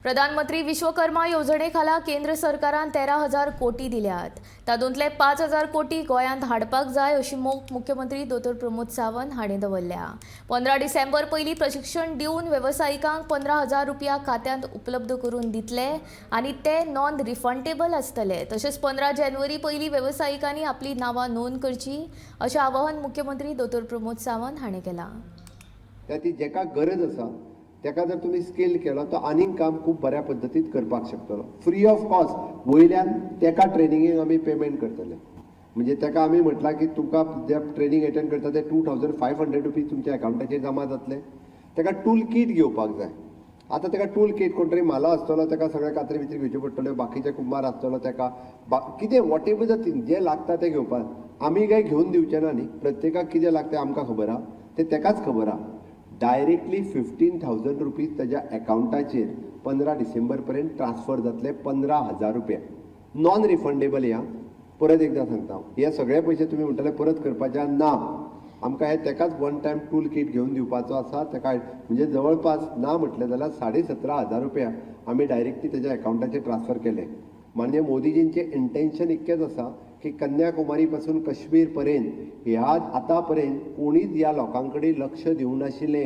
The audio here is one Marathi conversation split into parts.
प्रधानमंत्री विश्वकर्मा योजनेखाला केंद्र सरकारान 13,000 कोटी दिल्यात. तातूंतले 5,000 कोटी गोंयांत हाडपाक जाय अशी मोख मुख्यमंत्री डॉ. प्रमोद सावंत हाणें दवरल्या. 15 डिसेंबर पयलीं प्रशिक्षण दिवन वेवसायिकांक 15,000 रुपया खात्यांत उपलब्ध करून दितले आनी ते नॉन रिफंडेबल आसतले. तशेंच 15 जानेवारी पयलीं वेवसायिकांनी आपली नांवां नोंद करची अशें आवाहन मुख्यमंत्री डॉ. प्रमोद सावंत हाणें केलां. ती जेका गरज आसा तेका जर तुम्ही स्किल केलो तो आनीक काम खूब बऱ्या पद्दतीत करपाक शकतलो. फ्री ऑफ कॉस्ट वयल्यान तेका ट्रेनिंगेक आमी पेमेंट करतले. म्हणजे तेका आमी म्हटलां की तुमकां जे ट्रेनिंग अटेंड करता ते 2,500 रुपीज तुमच्या अकाउंटाचेर जमा जातले. तेका टूल किट घेवपाक जाय. आतां तेका टूल किट कोण तरी म्हालो आसतलो तेका सगळे कात्री बित्री घेवच्यो पडटल्यो. बाकीचे कुंभार आसतलो तेका कितें वॉटेवर द थिंग जे लागता ते घेवपाक आमी काय घेवन दिवचे ना न्ही. प्रत्येकाक कितें लागता आमकां खबर आहा ते तेकाच खबर आहा. डायरेक्टली 15,000 रुपीज त्याच्या अकाउंटाचेर 15 डिसेंबर पर्यंत ट्रान्सफर जातले. 15,000 रुपया नॉन रिफंडेबल. ह्या परत एकदा सांगता हे सगळे पैसे तुम्ही म्हणटले परत करपाचे ना. आमकां हे तेकाच वन टायम टूल किट घेवन दिवपाचो आसा. तेका म्हणजे जवळपास ना म्हटलें जाल्यार 17,500 रुपया आमी डायरेक्टली त्याच्या अकाउंटाचेर ट्रान्सफर केले. म्हणजे मोदीजींचे इंटेन्शन इतकेच आसा की कन्याकुमारी पासून काश्मीर पर्यंत ह्या आतापर्यंत कोणीच ह्या लोकांकडे लक्ष दिवंक नाशिल्ले.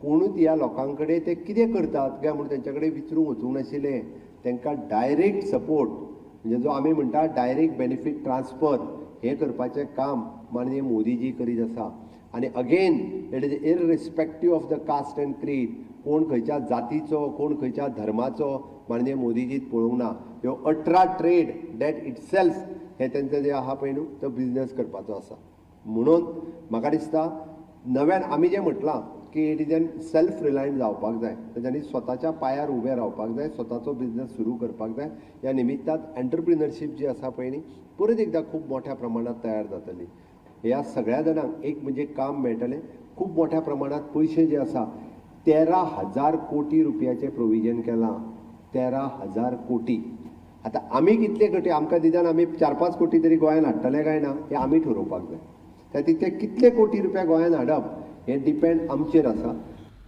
कोणूच ह्या लोकांकडे ते कितें करतात काय म्हणून त्यांच्याकडे विचारूंक वचूंक नाशिल्ले. तांकां डायरेक्ट सपोर्ट म्हणजे जो आमी म्हणटा डायरेक्ट बेनिफीट ट्रान्सफर हे करपाचें काम माननीय मोदीजी करीत आसा. आनी again it is irrespective of the caste and creed. कोण खंयच्या जातीचो कोण खंयच्या धर्माचो माननीय मोदीजीत पळोवंक ना. ह्यो 18 ट्रेड डेट इटसेल्फ हे तेंचें जें आहा पळय न्हू तो बिजनेस करपाचो आसा. म्हणून म्हाका दिसता नव्यान आमी जें म्हटलां की it is an self reliant जावपाक जाय. तेच्यांनी स्वताच्या पांयार उबें रावपाक जाय. स्वताचो बिजनेस सुरू करपाक जाय. ह्या निमित्तान एंटरप्रिनरशीप जी आसा पळय न्ही परत एकदा खूब मोठ्या प्रमाणात तयार जातली. ह्या सगळ्या जाणांक एक म्हणजे काम मेळटलें. खूब मोठ्या प्रमाणात पयशे जे आसा 13,000 कोटी रुपयाचें प्रोविजन केलां. 13,000 कोटी. आता आमी कितले कोटी आमकां दिल्यान आमी 4-5 कोटी तरी गोंयांत हाडटले काय ना हे आमी ठरोवपाक जाय. त्या ते कितले कोटी रुपया गोंयांत हाडप हें डिपेंड आमचेर आसा.